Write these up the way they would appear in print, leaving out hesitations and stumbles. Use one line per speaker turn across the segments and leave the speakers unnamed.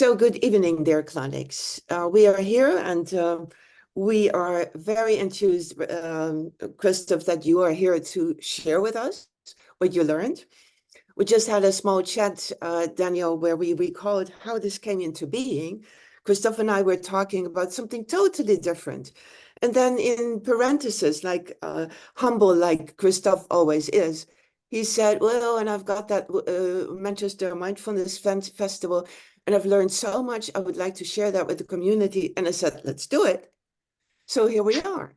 So good evening, dear colleagues. We are here and we are very enthused, Christoph, that you are here to share with us what you learned. We just had a small chat, Daniel, where we recalled how this came into being. Christoph and I were talking about something totally different. And then in parentheses, like humble, like Christoph always is, he said, well, and I've got that Manchester Mindfulness Festival, and I've learned so much. I would like to share that with the community. And I said, let's do it. So here we are.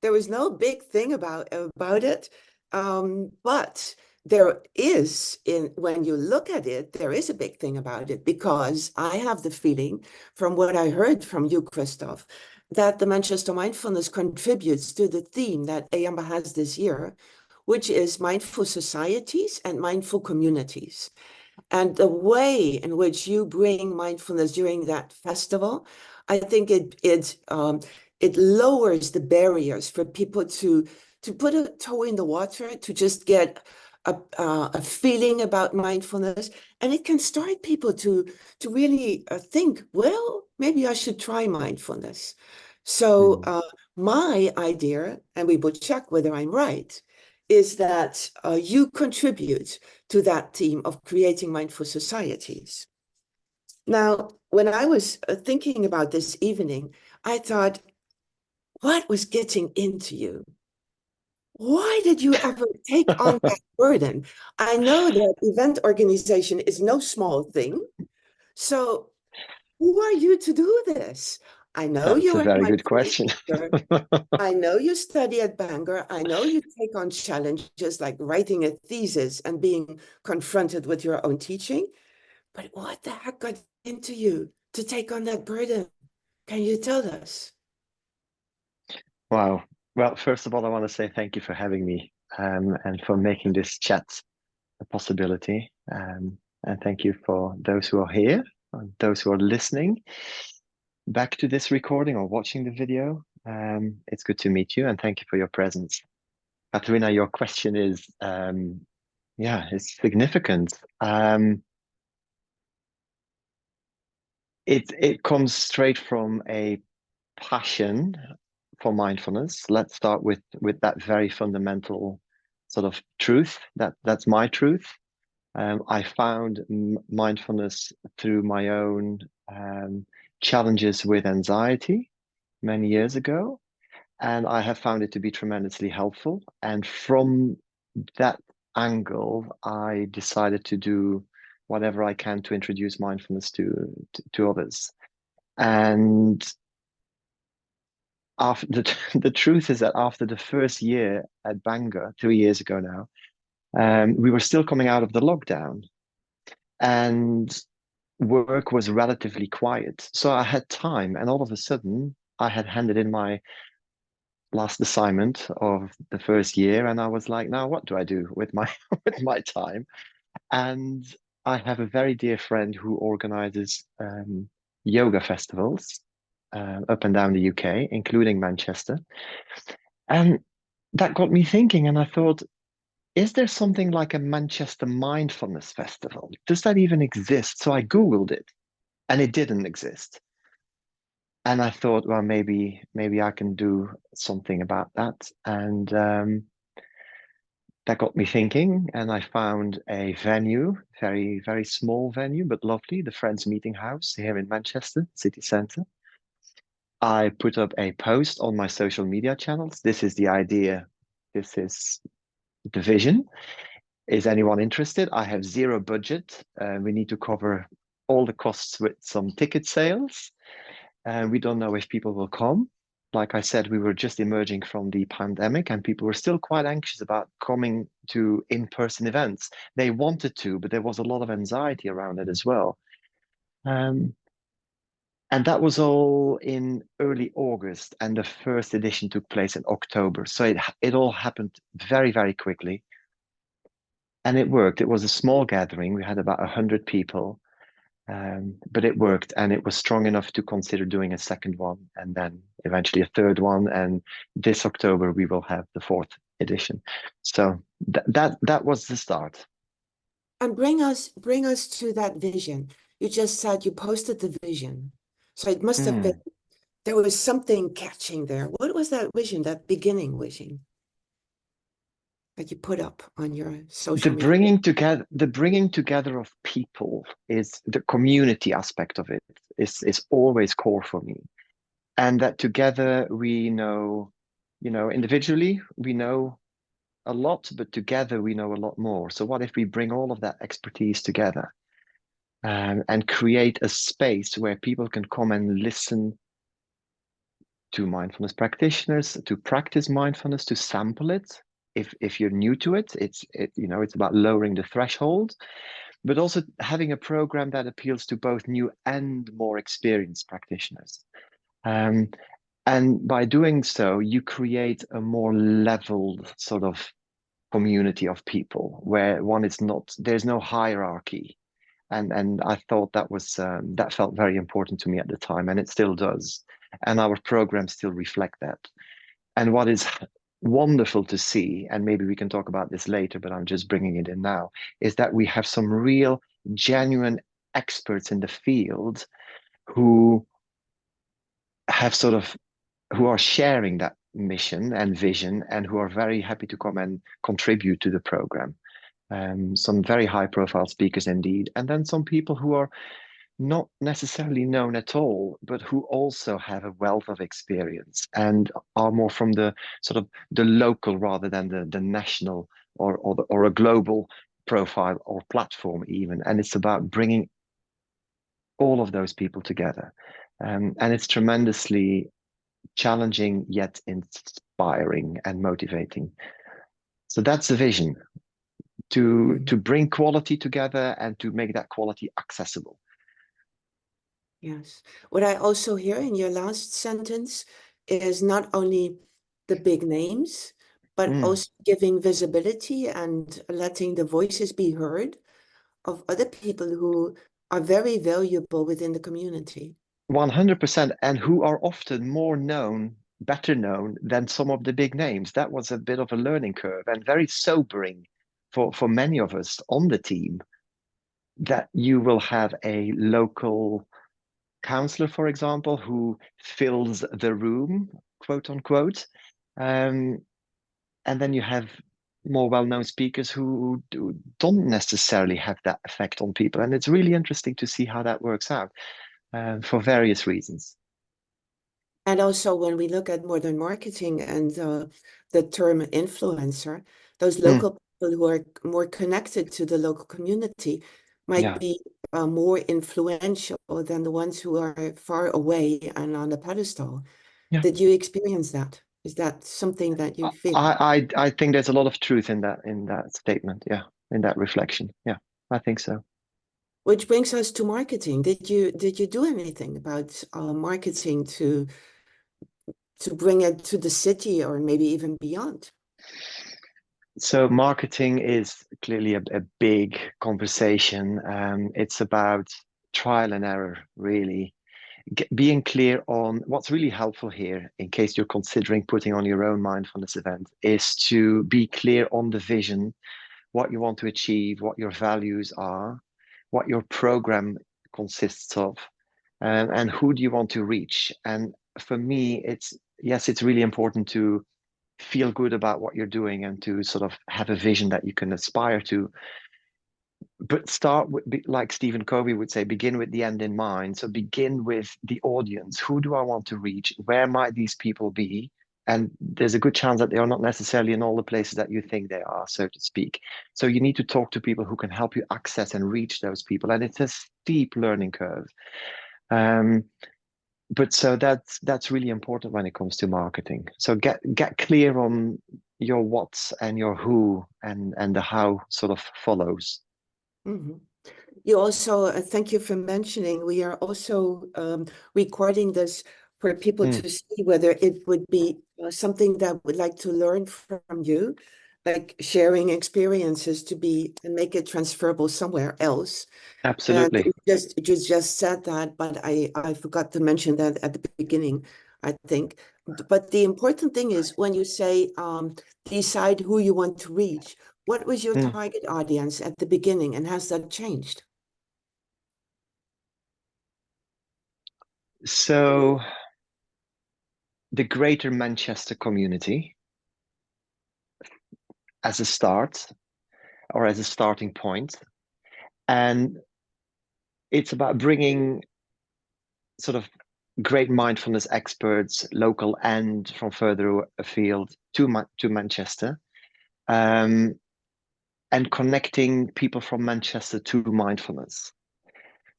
There was no big thing about it, but there is, when you look at it, there is a big thing about it, because I have the feeling from what I heard from you, Christoph, that the Manchester Mindfulness contributes to the theme that eamba has this year, which is mindful societies and mindful communities. And the way in which you bring mindfulness during that festival, I think it lowers the barriers for people to put a toe in the water, to just get a feeling about mindfulness, and it can start people to really think, well, maybe I should try mindfulness. So my idea, and we will check whether I'm right, is that you contribute to that theme of creating mindful societies. Now, when I was thinking about this evening, I thought, what was getting into you? Why did you ever take on that burden? I know that event organization is no small thing. So who are you to do this? I know
That's
you
a
are
very
my
good question.
I know you study at Bangor. I know you take on challenges like writing a thesis and being confronted with your own teaching. But what the heck got into you to take on that burden? Can you tell us?
Wow. Well, first of all, I want to say thank you for having me and for making this chat a possibility. And thank you for those who are here and those who are listening back to this recording or watching the video. It's good to meet you and thank you for your presence. Katerina, your question is, it's significant. It comes straight from a passion for mindfulness. Let's start with that very fundamental sort of truth. That's my truth. I found mindfulness through my own challenges with anxiety many years ago, and I have found it to be tremendously helpful. And from that angle, I decided to do whatever I can to introduce mindfulness to others. And after the truth is that after the first year at Bangor, 3 years ago now, we were still coming out of the lockdown, and work was relatively quiet. So I had time, and all of a sudden, I had handed in my last assignment of the first year, and I was like, now what do I do with my with my time? And I have a very dear friend who organizes yoga festivals up and down the UK, including Manchester. And that got me thinking, and I thought, is there something like a Manchester Mindfulness Festival? Does that even exist? So I Googled it, and it didn't exist. And I thought, well, maybe I can do something about that. And that got me thinking, and I found a venue, very, very small venue, but lovely, the Friends Meeting House here in Manchester city centre. I put up a post on my social media channels. This is the idea. This is the vision. Is anyone interested? I have zero budget. We need to cover all the costs with some ticket sales. We don't know if people will come. Like I said, we were just emerging from the pandemic and people were still quite anxious about coming to in-person events. They wanted to, but there was a lot of anxiety around it as well. And that was all in early August, and the first edition took place in October. So it all happened very, very quickly. And it worked. It was a small gathering. We had about 100 people, but it worked, and it was strong enough to consider doing a second one, and then eventually a third one. And this October we will have the fourth edition. So that was the start.
And bring us to that vision. you just said you posted the vision. So it must have been,
Mm.
there was something catching there. What was that vision, that beginning vision that you put up on your social media?
The bringing together of people, is the community aspect of it, is always core for me. And that together we know, individually we know a lot, but together we know a lot more. So what if we bring all of that expertise together, and create a space where people can come and listen to mindfulness practitioners, to practice mindfulness, to sample it. If you're new to it, it's about lowering the threshold, but also having a program that appeals to both new and more experienced practitioners. Um, and by doing so, you create a more leveled sort of community of people where there's no hierarchy. And I thought that felt very important to me at the time, and it still does. And our programs still reflect that. And what is wonderful to see, and maybe we can talk about this later, but I'm just bringing it in now, is that we have some real, genuine experts in the field who have sort of who are sharing that mission and vision, and who are very happy to come and contribute to the program. Some very high profile speakers indeed, and then some people who are not necessarily known at all, but who also have a wealth of experience and are more from the sort of the local rather than the national or a global profile or platform even. And it's about bringing all of those people together. And it's tremendously challenging yet inspiring and motivating. So that's the vision, to bring quality together and to make that quality accessible.
Yes. What I also hear in your last sentence is not only the big names, but
Mm.
also giving visibility and letting the voices be heard of other people who are very valuable within the community.
100%, and who are often better known than some of the big names. That was a bit of a learning curve and very sobering for many of us on the team, that you will have a local counselor, for example, who fills the room, quote unquote. Um, and then you have more well-known speakers who don't necessarily have that effect on people. And it's really interesting to see how that works out, for various reasons.
And also when we look at modern marketing and the term influencer, those
Mm,
local people who are more connected to the local community might
yeah.
be more influential than the ones who are far away and on a pedestal.
Yeah.
Did you experience that? Is that something that you feel?
I think there's a lot of truth in that statement. Yeah, in that reflection. Yeah, I think so.
Which brings us to marketing. Did you do anything about marketing to bring it to the city or maybe even beyond?
So marketing is clearly a big conversation. It's about trial and error, really. Being clear on what's really helpful here, in case you're considering putting on your own mindfulness event, is to be clear on the vision, what you want to achieve, what your values are, what your program consists of, and who do you want to reach. And for me, it's really important to feel good about what you're doing and to sort of have a vision that you can aspire to. But start with, like Stephen Covey would say, begin with the end in mind. So begin with the audience. Who do I want to reach? Where might these people be? And there's a good chance that they are not necessarily in all the places that you think they are, so to speak. So you need to talk to people who can help you access and reach those people. And it's a steep learning curve. Um, but so that's really important when it comes to marketing. So get clear on your what's and your who, and the how sort of follows.
Mhm. You also, thank you for mentioning, we are also recording this for people
Mm,
to see whether it would be something that would like to learn from you, like sharing experiences to be and make it transferable somewhere else. And
absolutely.
you just said that, but I forgot to mention that at the beginning, I think. But the important thing is when you say decide who you want to reach, what was your
Mm.
target audience at the beginning, and has that changed?
So the greater Manchester community as a start or as a starting point. And it's about bringing sort of great mindfulness experts, local and from further afield, to Manchester, and connecting people from Manchester to mindfulness.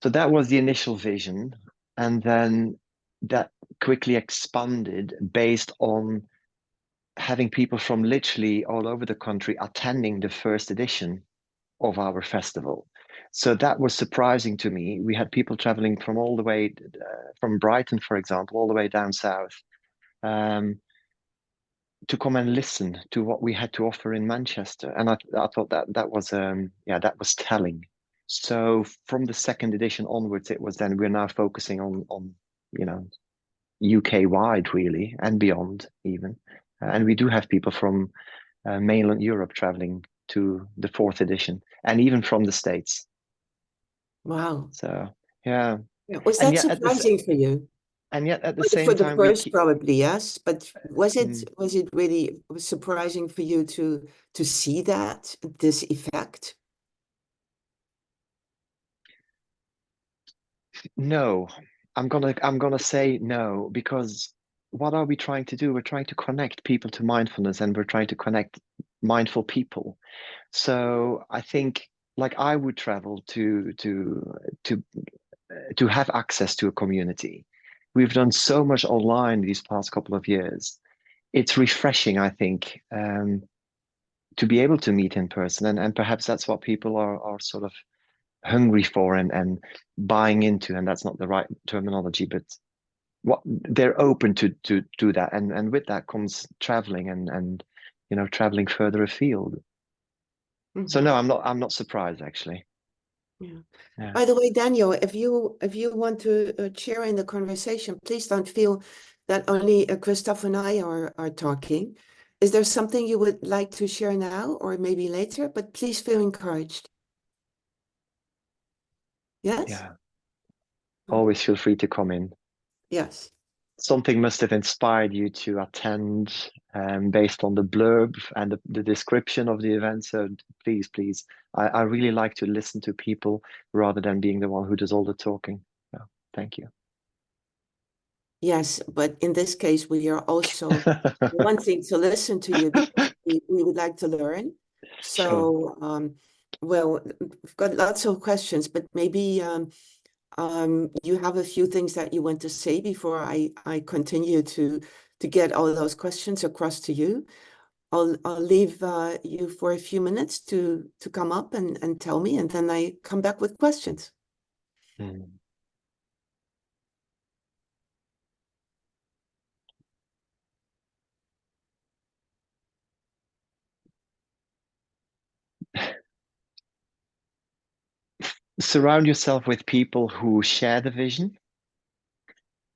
So that was the initial vision. And then that quickly expanded based on having people from literally all over the country attending the first edition of our festival. So that was surprising to me. We had people traveling from all the way from Brighton, for example, all the way down south, um, to come and listen to what we had to offer in Manchester. And I thought that was that was telling. So from the second edition onwards, it was then we're now focusing on you know UK wide really and beyond even. And we do have people from mainland Europe traveling to the fourth edition and even from the States.
Wow.
So yeah,
Yeah. Was
and
that
yet at this
surprising for you?
and yet at the
Well, for
same
the
time we
first,
keep.
probably, yes. But
Mm,
was it really surprising for you to see that this effect?
no, I'm gonna say no because what are we trying to do? We're trying to connect people to mindfulness and we're trying to connect mindful people. So I think like I would travel to to have access to a community. We've done so much online these past couple of years. It's refreshing, I think, to be able to meet in person, and perhaps that's what people are sort of hungry for and buying into, and that's not the right terminology, but what they're open to do that, and with that comes traveling and traveling further afield. So
Mhm.
no, I'm not surprised actually.
Yeah.
Yeah.
By the way, Daniel, if you want to share in the conversation, please don't feel that only Christoph and I are talking. Is there something you would like to share now or maybe later? But please feel encouraged. Yes?
Yeah,
Okay.
always feel free to come in.
Yes.
Something must have inspired you to attend based on the blurb and the description of the event. So please, I really like to listen to people rather than being the one who does all the talking. So thank you.
Yes, but in this case, we are also wanting to listen to you because we would like to learn.
Sure.
So, well, we've got lots of questions, but maybe you have a few things that you want to say before I continue to get all those questions across to you. I'll leave you for a few minutes to come up and tell me, and then I come back with questions.
Mm. Surround yourself with people who share the vision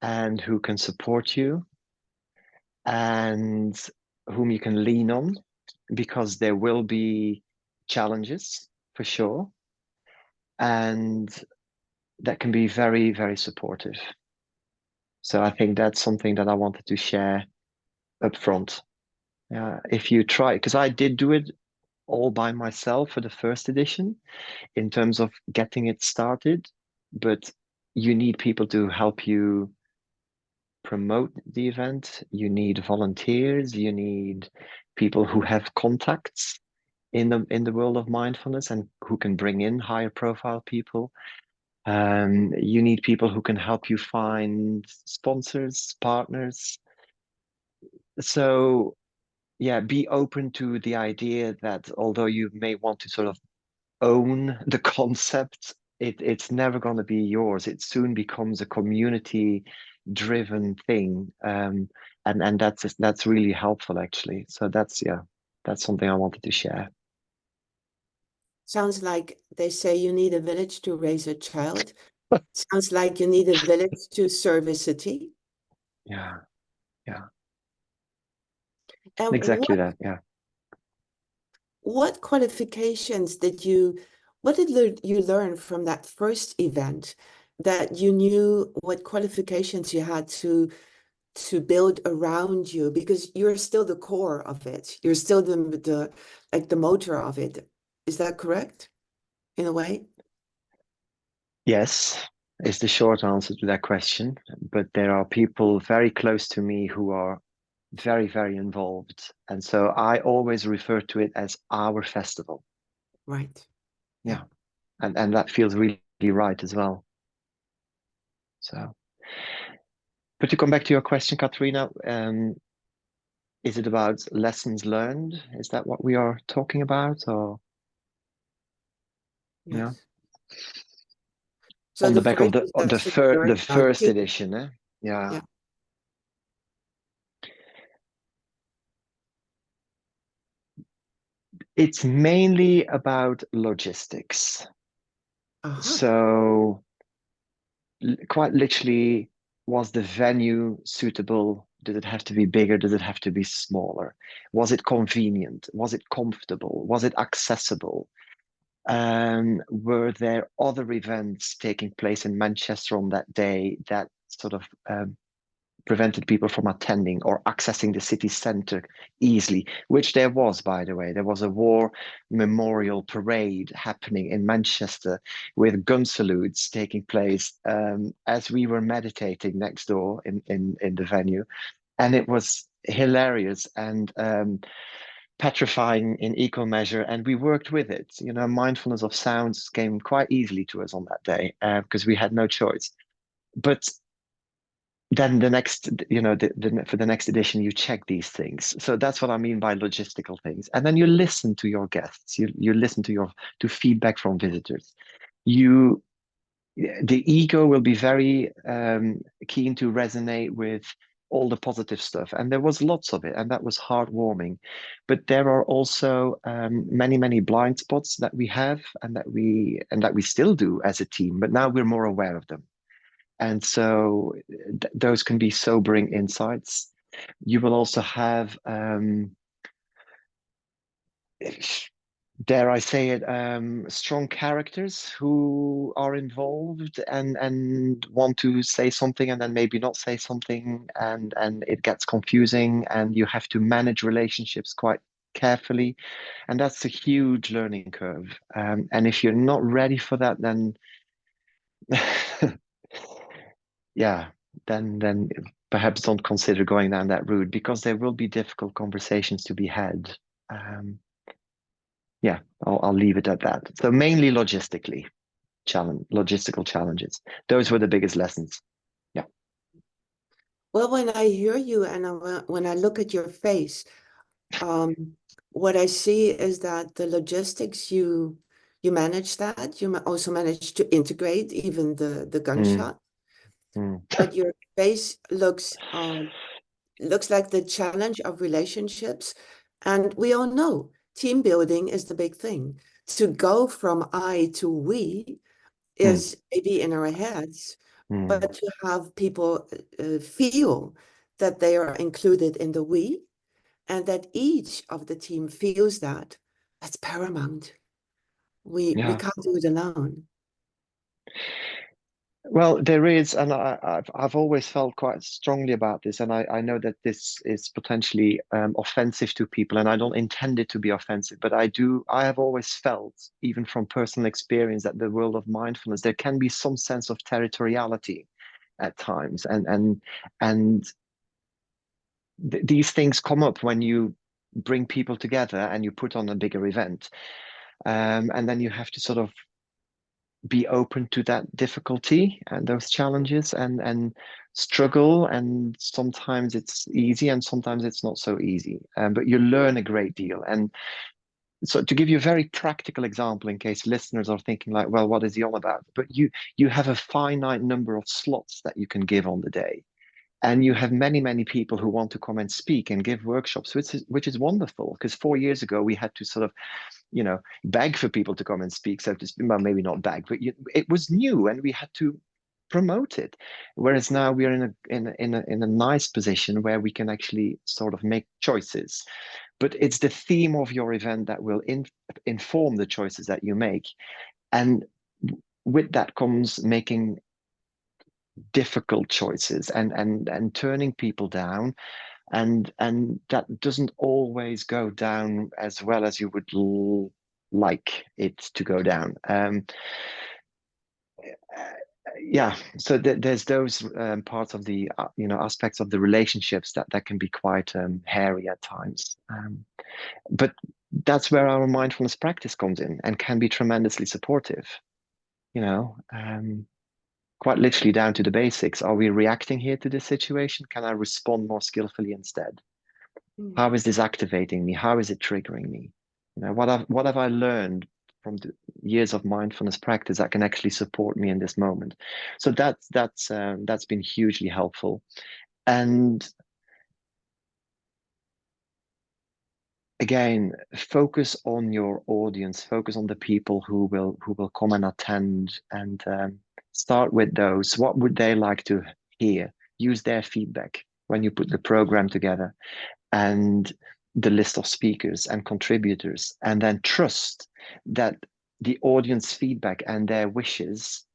and who can support you and whom you can lean on because there will be challenges for sure. And that can be very, very supportive. So I think that's something that I wanted to share up front. If you try, because I did do it all by myself for the first edition in terms of getting it started, but you need people to help you promote the event. You need volunteers. You need people who have contacts in the world of mindfulness and who can bring in higher profile people. You need people who can help you find sponsors, partners. So, yeah, be open to the idea that although you may want to sort of own the concept, it's never going to be yours. It soon becomes a community driven thing. And that's really helpful actually. So that's something I wanted to share.
Sounds like they say you need a village to raise a child. Sounds like you need a village to serve a city.
Yeah, yeah,
And
exactly that. Yeah.
what qualifications you learn from that first event? that you knew what qualifications you had to build around you, because you're still the core of it. You're still the like the motor of it. Is that correct in a way?
Yes, is the short answer to that question. But there are people very close to me who are very, very involved. And so I always refer to it as our festival.
Right. Yeah.
Yeah. And that feels really right as well. So, but to come back to your question, Katrina, is it about lessons learned? Is that what we are talking about? Or, yeah,
Yes. So
on the
the
back of
first is lesson
the
learned about
first
team.
edition, eh? Yeah.
Yeah.
It's mainly about logistics.
Uh-huh.
So, quite literally, was the venue suitable? Did it have to be bigger? Did it have to be smaller? Was it convenient? Was it comfortable? Was it accessible? Were there other events taking place in Manchester on that day that sort of prevented people from attending or accessing the city centre easily, which there was, by the way. There was a war memorial parade happening in Manchester with gun salutes taking place as we were meditating next door in the venue. And it was hilarious and petrifying in equal measure. And we worked with it. You know, mindfulness of sounds came quite easily to us on that day because we had no choice. But then the next, you know, for the next edition, you check these things. So that's what I mean by logistical things. And then you listen to your guests. You listen to feedback from visitors. You the ego will be very keen to resonate with all the positive stuff, and there was lots of it, and that was heartwarming. But there are also many blind spots that we have, and that we still do as a team. But now we're more aware of them. And so those can be sobering insights. You will also have, dare I say it, strong characters who are involved and want to say something and then maybe not say something, and it gets confusing, and you have to manage relationships quite carefully, and that's a huge learning curve. And if you're not ready for that, then yeah, then perhaps don't consider going down that route because there will be difficult conversations to be had. Um, yeah, I'll leave it at that. So mainly logistical challenges. Those were the biggest lessons. Yeah.
Well, when I hear you and when I look at your face, what I see is that the logistics you manage that. You also manage to integrate even the
Mm,
gunshot,
mm.
but your face looks like the challenge of relationships. And we all know team building is the big thing. To go from I to we
Mm,
is maybe in our heads,
mm.
but to have people feel that they are included in the we and that each of the team feels that, that's paramount. We
Yeah.
can't do it alone.
Well, there is, and I've always felt quite strongly about this, and I know that this is potentially offensive to people, and I don't intend it to be offensive, but I have always felt, even from personal experience, that the world of mindfulness, there can be some sense of territoriality at times, and th these things come up when you bring people together and you put on a bigger event, and then you have to sort of be open to that difficulty and those challenges and struggle, and sometimes it's easy and sometimes it's not so easy, but you learn a great deal. And so to give you a very practical example, in case listeners are thinking like, well, what is he on about, but you have a finite number of slots that you can give on the day, and you have many people who want to come and speak and give workshops, which is wonderful, because 4 years ago we had to sort of, you know, beg for people to come and speak, so to speak. Well, maybe not beg, but it was new and we had to promote it. Whereas now we are in a nice position where we can actually sort of make choices. But it's the theme of your event that will inform the choices that you make. And with that comes making difficult choices and turning people down, and that doesn't always go down as well as you would like it to go down. Yeah, so there's those parts of the aspects of the relationships that can be quite hairy at times, but that's where our mindfulness practice comes in and can be tremendously supportive, quite literally down to the basics. Are we reacting here to this situation? Can I respond more skillfully instead?
Mm.
How is this activating me? How is it triggering me? What have I learned from the years of mindfulness practice that can actually support me in this moment? So that's been hugely helpful. And again, focus on your audience, focus on the people who will come and attend, and start with those. What would they like to hear? Use their feedback when you put the program together, and the list of speakers and contributors, and then trust that the audience feedback and their wishes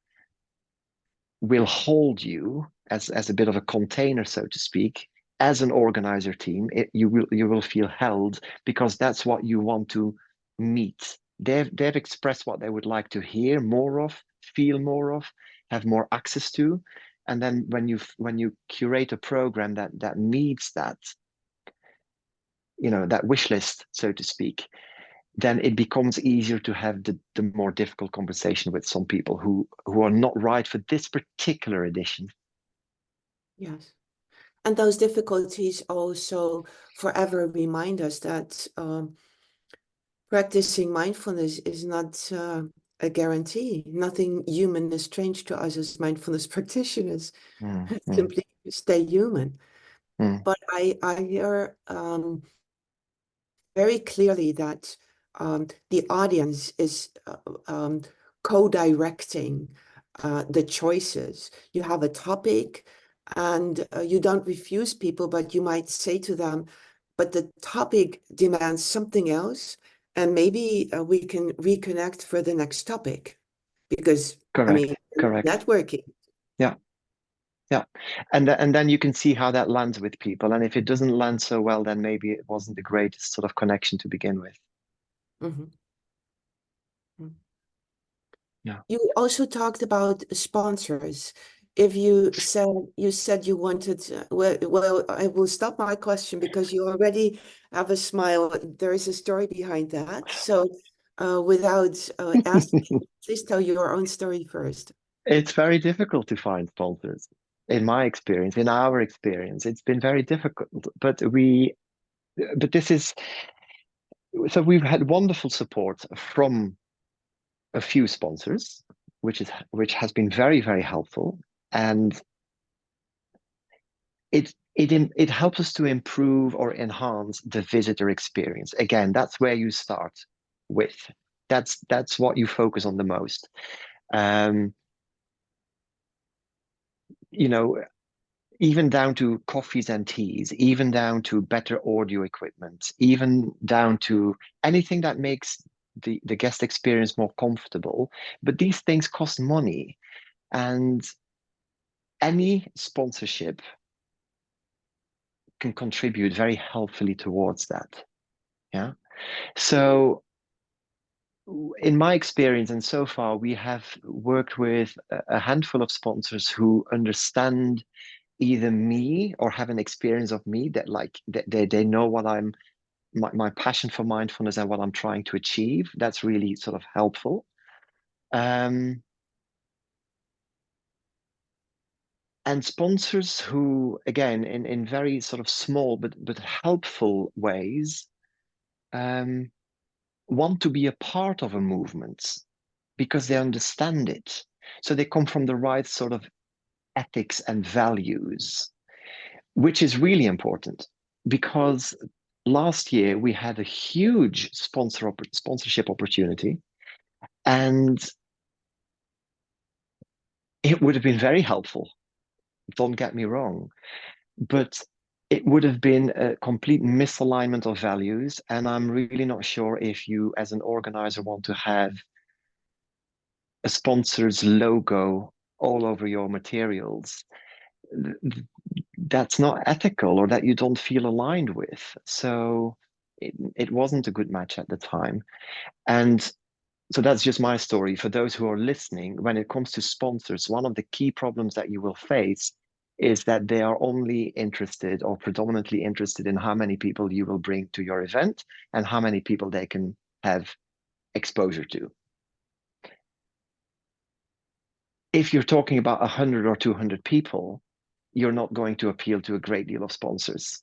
will hold you as a bit of a container, so to speak. As an organizer team, you will feel held, because that's what you want to meet. They've expressed what they would like to hear more of, feel more of, have more access to, and then when you curate a program that meets that, that wish list, so to speak, then it becomes easier to have the more difficult conversation with some people who are not right for this particular edition.
Yes. And those difficulties also forever remind us that practicing mindfulness is not a guarantee. Nothing human is strange to us as mindfulness practitioners.
Mm, mm,
Simply stay human.
mm.
But I hear very clearly that the audience is co-directing the choices. You have a topic and you don't refuse people, but you might say to them, but the topic demands something else, and maybe we can reconnect for the next topic. Because, I mean,
Correct, correct.
networking.
Yeah, yeah. And then you can see how that lands with people. And if it doesn't land so well, then maybe it wasn't the greatest sort of connection to begin with.
Mhm.
Yeah.
You also talked about sponsors. If you said you wanted, well, I will stop my question because you already have a smile. There is a story behind that. So, without asking, please tell your own story first.
It's very difficult to find sponsors. In my experience, in our experience, it's been very difficult. But this is, so we've had wonderful support from a few sponsors, which has been very, very helpful. And it helps us to improve or enhance the visitor experience. Again, that's where you start with. That's what you focus on the most. Um, you know, even down to coffees and teas, even down to better audio equipment, even down to anything that makes the guest experience more comfortable. But these things cost money, and any sponsorship can contribute very helpfully towards that. Yeah. So in my experience, and so far, we have worked with a handful of sponsors who understand either me or have an experience of me, that like they know what my passion for mindfulness and what I'm trying to achieve. That's really sort of helpful. Um, and sponsors who, again, in very sort of small but helpful ways, um, want to be a part of a movement because they understand it. So they come from the right sort of ethics and values, which is really important, because last year we had a huge sponsorship opportunity, and it would have been very helpful. Don't get me wrong, but it would have been a complete misalignment of values. And I'm really not sure if you, as an organizer, want to have a sponsor's logo all over your materials, that's not ethical, or that you don't feel aligned with. So it wasn't a good match at the time. And so that's just my story. For those who are listening, when it comes to sponsors, one of the key problems that you will face is that they are only interested, or predominantly interested, in how many people you will bring to your event and how many people they can have exposure to. If you're talking about 100 or 200 people, you're not going to appeal to a great deal of sponsors,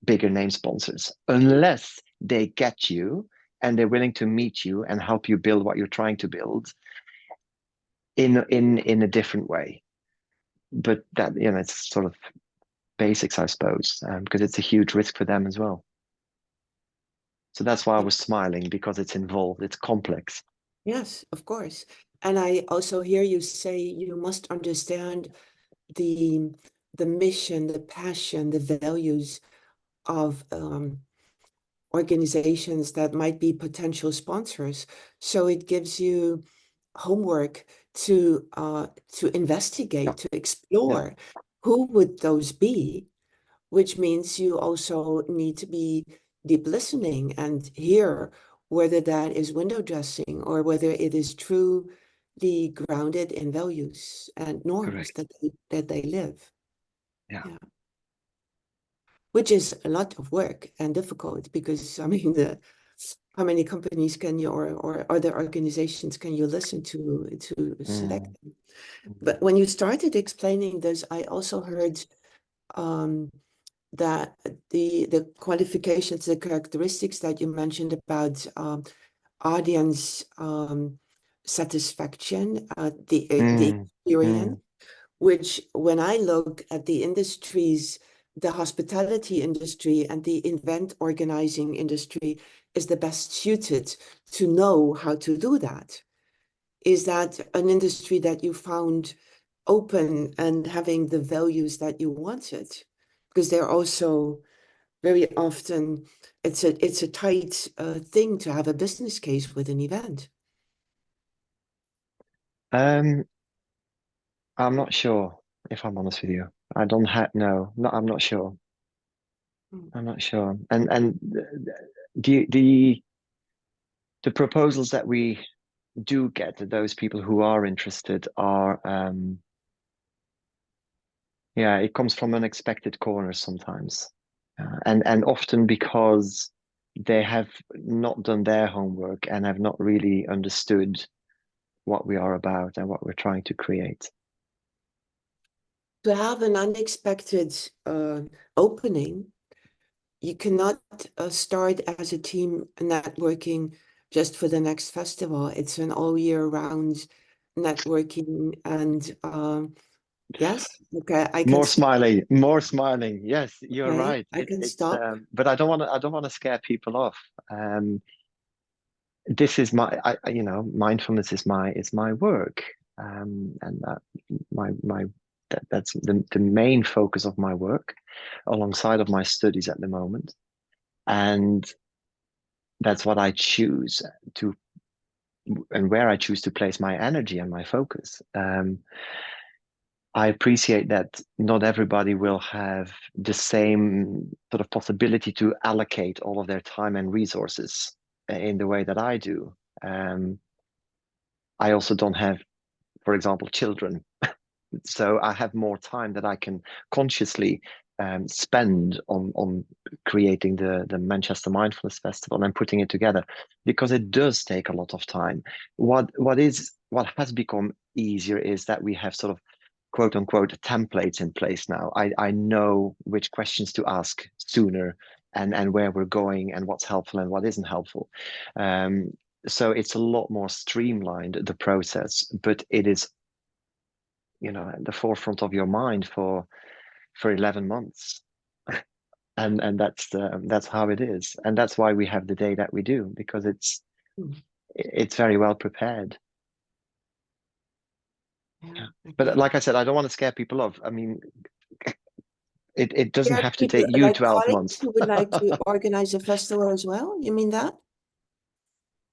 bigger name sponsors, unless they get you and they're willing to meet you and help you build what you're trying to build in a different way. But that, it's sort of basics, I suppose, because it's a huge risk for them as well. So that's why I was smiling, because it's involved, it's complex.
Yes, of course. And I also hear you say you must understand the mission, the passion, the values of organizations that might be potential sponsors. So it gives you homework to investigate,
Yeah,
to
yeah,
explore who would those be, which means you also need to be deep listening and hear whether that is window dressing or whether it is truly grounded in values and norms
correct.
that they live.
Yeah.
Yeah. Which is a lot of work and difficult because, I mean, how many companies can you or other organizations can you listen to select
Mm,
them?
mm,
But when you started explaining this, I also heard um, that the qualifications, the characteristics that you mentioned about audience satisfaction, the
mm,
experience,
mm.
which when I look at the industries, the hospitality industry and the event organizing industry is the best suited to know how to do that. Is that an industry that you found open and having the values that you wanted? Because they're also very often, it's a tight thing to have a business case with an event.
Um, I'm not sure, if I'm honest with you. I don't have, no, I'm not sure.
Mm.
I'm not sure. And the proposals that we do get, those people who are interested are, yeah, it comes from unexpected corners sometimes. And often because they have not done their homework and have not really understood what we are about and what we're trying to create.
To have an unexpected opening, you cannot start as a team networking just for the next festival. It's an all year round networking and yes, okay, I can
More
stop.
smiling, more smiling. Yes, you're
Okay,
right.
I can
It's
stop.
but I don't want to scare people off. This is mindfulness is my work. And that my that's the main focus of my work, alongside of my studies at the moment. And that's what I choose to, and where I choose to place my energy and my focus. I appreciate that not everybody will have the same sort of possibility to allocate all of their time and resources in the way that I do. Um, I also don't have, for example, children. So I have more time that I can consciously spend on creating the Manchester Mindfulness Festival and putting it together, because it does take a lot of time. What has become easier is that we have sort of quote unquote templates in place now. I know which questions to ask sooner, and where we're going and what's helpful and what isn't helpful. Um, so it's a lot more streamlined, the process, but it is, at the forefront of your mind for 11 months. And that's how it is, and that's why we have the day that we do, because
Hmm,
it's very well prepared.
yeah,
Yeah. But
okay.
like I said, I don't want to scare people off. I mean, it doesn't
There are
have to
people
take you
like
12
colleagues
months.
who would like to organize a festival as well. You mean that?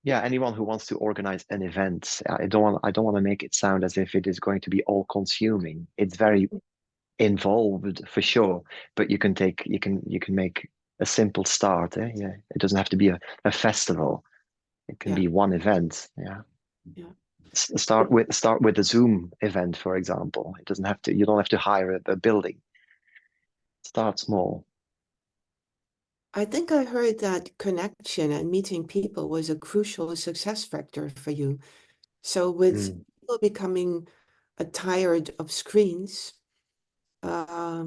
yeah, anyone who wants to organize an event, I don't want to make it sound as if it is going to be all consuming. It's very involved for sure, but you can make a simple start. Yeah, it doesn't have to be a festival. It can
Yeah,
be one event. Yeah.
yeah.
Start with a Zoom event, for example. It doesn't have to, you don't have to hire a building. Start small.
I think I heard that connection and meeting people was a crucial success factor for you. So with
Mm.
people becoming tired of screens, I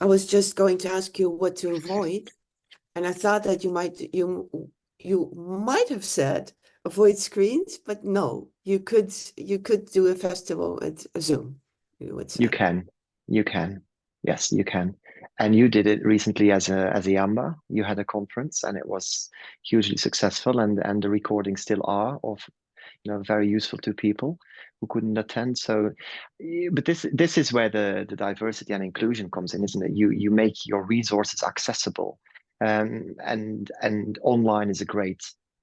was just going to ask you what to avoid, and I thought that you might have said avoid screens, but no, you could do a festival at Zoom, you would
You
say.
can, you can. Yes, you can. And you did it recently as a eamba. You had a conference and it was hugely successful, and the recordings still are of, very useful to people who couldn't attend. So, but this is where the diversity and inclusion comes in, isn't it? You make your resources accessible, and online is a great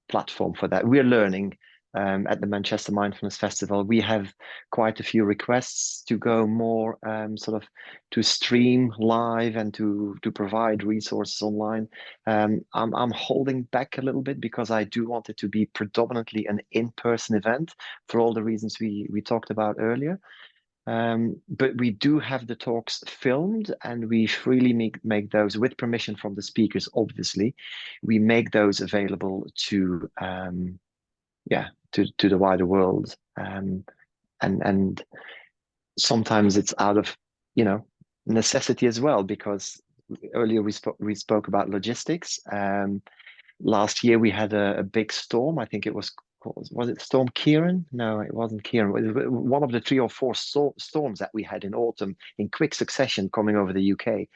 platform for that. We're learning. At the Manchester Mindfulness Festival, we have quite a few requests to go more sort of to stream live and to provide resources online. I'm holding back a little bit because I do want it to be predominantly an in-person event for all the reasons we talked about earlier. But we do have the talks filmed, and we freely make those with permission from the speakers. Obviously, we make those available to yeah to the wider world. And sometimes it's out of necessity as well, because earlier we spoke about logistics. Last year we had a big storm. I think it was it Storm Kieran? No, it wasn't Kieran. It was one of the 3 or 4 storms that we had in autumn in quick succession coming over the UK.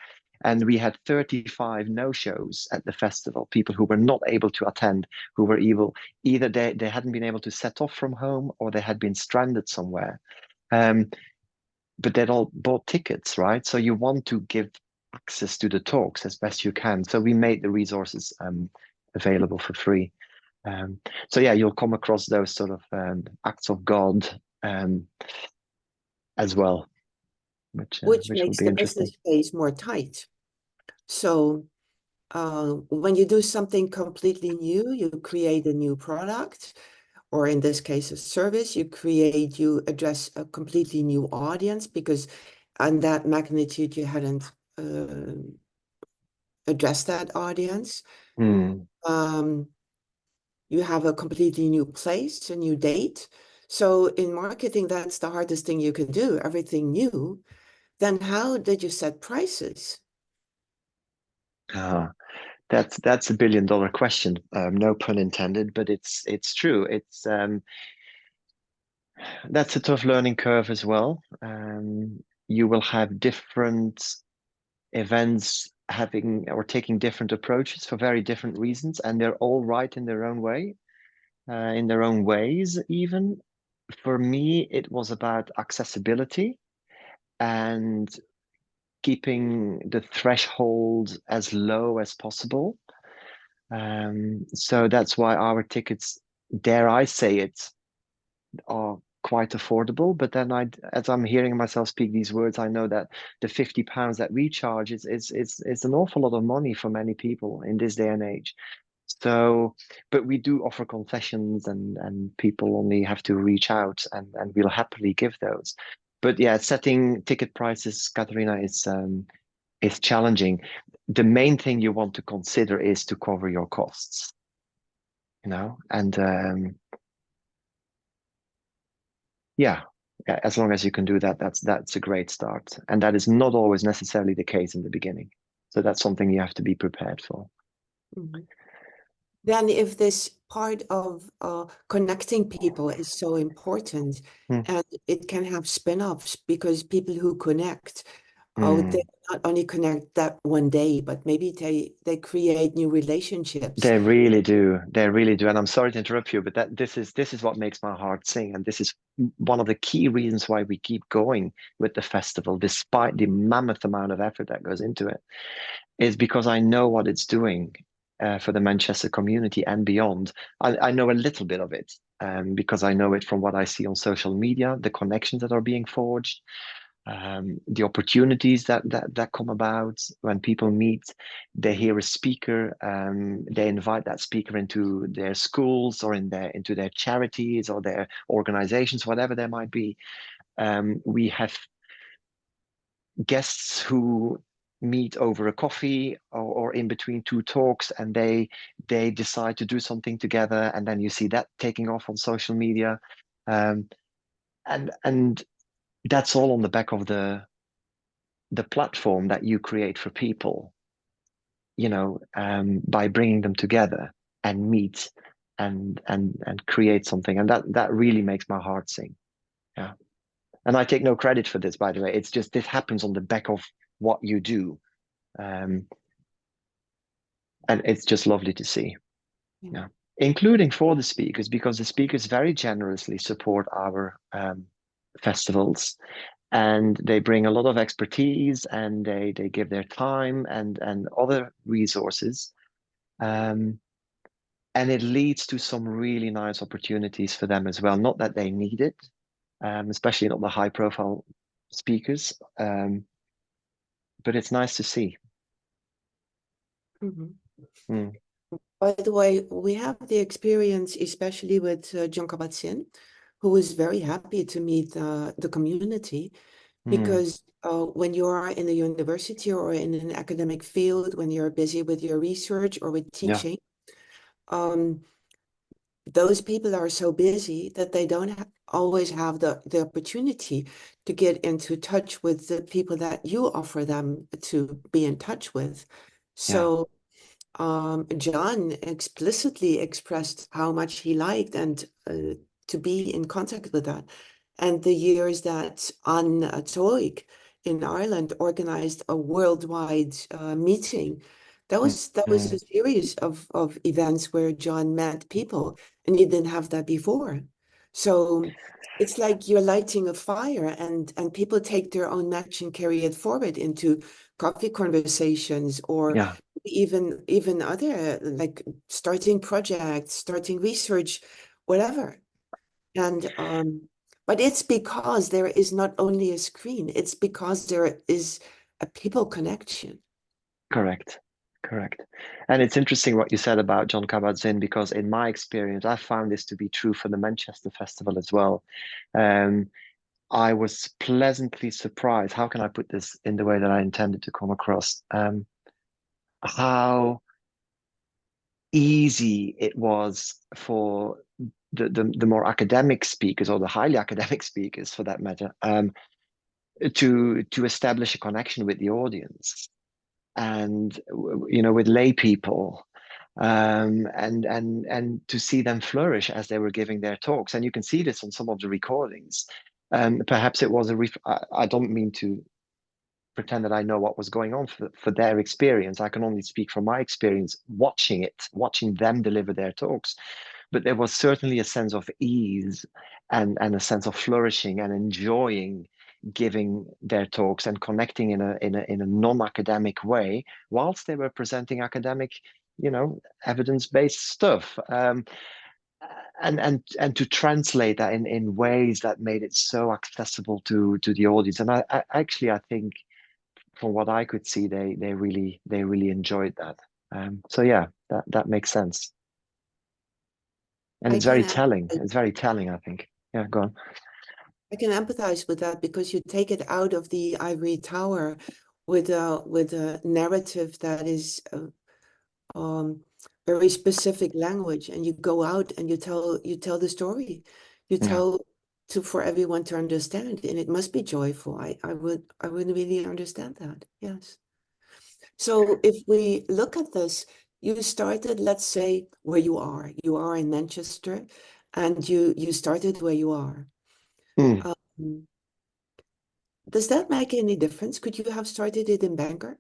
And we had 35 no-shows at the festival, people who were not able to attend, who were either they hadn't been able to set off from home, or they had been stranded somewhere. Um, but they'd all bought tickets, right? So you want to give access to the talks as best you can. So we made the resources available for free. Um, so yeah, you'll come across those sort of acts of God um, as well,
Which
which will
makes
be
the
interesting.
business case more tight. So when you do something completely new, you create a new product, or in this case, a service, you address a completely new audience because on that magnitude, you hadn't addressed that audience.
Hmm.
Um, you have a completely new place, a new date. So in marketing, that's the hardest thing you can do, everything new. Then how did you set prices?
Ah, that's a $1 billion question. No pun intended, but it's true. That's a tough learning curve as well. You will have different events having or taking different approaches for very different reasons, and they're all right in their own way, in their own ways. Even for me, it was about accessibility and keeping the threshold as low as possible. So that's why our tickets, dare I say it, are quite affordable. But then as I'm hearing myself speak these words, I know that the £50 that we charge is an awful lot of money for many people in this day and age. So, but we do offer concessions, and people only have to reach out, and we'll happily give those. But yeah, setting ticket prices, Katarina, is challenging. The main thing you want to consider is to cover your costs, and yeah, as long as you can do that, that's a great start. And that is not always necessarily the case in the beginning. So that's something you have to be prepared for.
Mhm. Then if this part of connecting people is so important,
Hmm.
and it can have spin-offs because people who connect, they
Hmm.
not only connect that one day, but maybe they create new relationships.
They really do. They really do. And I'm sorry to interrupt you, but this is what makes my heart sing. And this is one of the key reasons why we keep going with the festival, despite the mammoth amount of effort that goes into it, is because I know what it's doing. for the Manchester community and beyond. I know a little bit of it because I know it from what I see on social media, the connections that are being forged, the opportunities that come about when people meet. They hear a speaker, they invite that speaker into their schools or into their charities or their organizations, whatever there might be. We have guests who meet over a coffee or in between two talks, and they decide to do something together, and then you see that taking off on social media, and that's all on the back of the platform that you create for people, by bringing them together and meet and create something, and that really makes my heart sing. Yeah. And I take no credit for this, by the way. It's just this happens on the back of what you do. And it's just lovely to see. Yeah. Including for the speakers, because the speakers very generously support our festivals, and they bring a lot of expertise, and they give their time and other resources. And it leads to some really nice opportunities for them as well. Not that they need it, especially not the high profile speakers. But it's nice to see.
Mm-hmm.
Mm.
By the way, we have the experience, especially with John Kabat-Zinn, who was very happy to meet the community, because when you are in a university or in an academic field, when you're busy with your research or with
Yeah,
teaching, um, those people are so busy that they don't always have the opportunity to get into touch with the people that you offer them to be in touch with.
yeah.
So John explicitly expressed how much he liked and to be in contact with that. And the years that Anne Toig in Ireland organized a worldwide meeting, that was a
Mm.
series of events where John met people, and he didn't have that before. So it's like you're lighting a fire, and people take their own match and carry it forward into coffee conversations, or
Yeah,
even other, like starting projects, starting research, whatever. And but it's because there is not only a screen, it's because there is a people connection.
correct. Correct. And it's interesting what you said about John Kabat-Zinn, because in my experience, I found this to be true for the Manchester Festival as well. Um, I was pleasantly surprised. How can I put this in the way that I intended to come across? How easy it was for the more academic speakers, or the highly academic speakers for that matter, to establish a connection with the audience, and with lay people, and to see them flourish as they were giving their talks. And you can see this on some of the recordings. Perhaps it was I don't mean to pretend that I know what was going on for their experience. I can only speak from my experience watching them deliver their talks. But there was certainly a sense of ease, and a sense of flourishing and enjoying giving their talks and connecting in a non-academic way, whilst they were presenting academic, evidence-based stuff. And to translate that in ways that made it so accessible to the audience. And I think, from what I could see, they really enjoyed that. So yeah, that makes sense. And
I
it's
can
very telling.
empathize,
It's very telling, I think. Yeah, go on.
I can empathize with that, because you take it out of the ivory tower with a narrative that is um, very specific language, and you go out and you tell the story, you
Yeah.
tell to for everyone to understand, and it must be joyful. I would really understand that. Yes. So if we look at this, you started, let's say, where you are. You are in Manchester, and you started where you are.
Mm.
Um, does that make any difference? Could you have started it in Bangor?